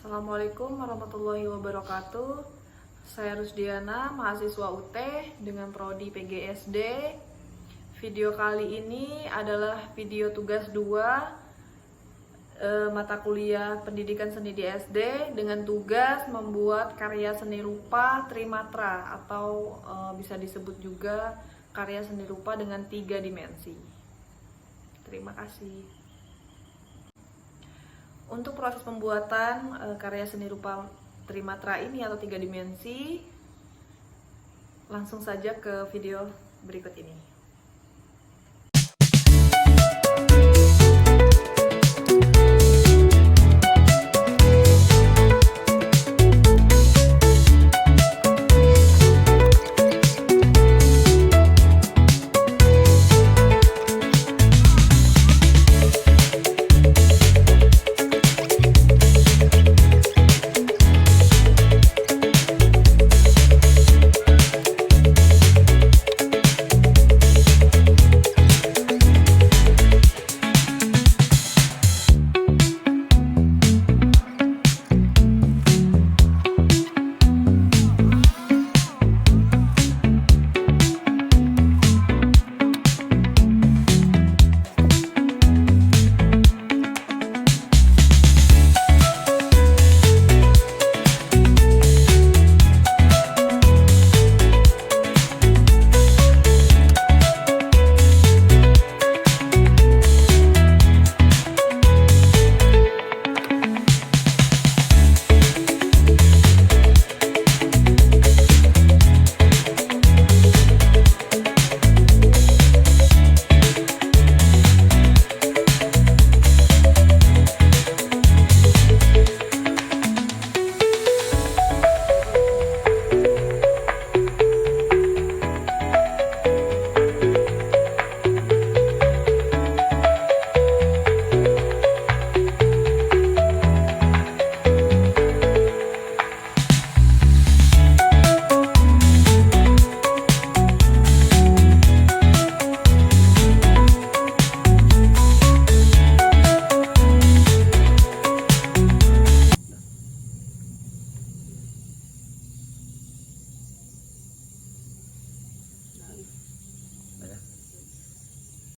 Assalamualaikum warahmatullahi wabarakatuh. Saya Rusdiana, mahasiswa UT dengan prodi PGSD. Video kali ini adalah video tugas 2 mata kuliah Pendidikan Seni di SD dengan tugas membuat karya seni rupa trimatra atau bisa disebut juga karya seni rupa dengan 3 dimensi. Terima kasih. Untuk proses pembuatan karya seni rupa trimatra ini atau 3 dimensi, langsung saja ke video berikut ini.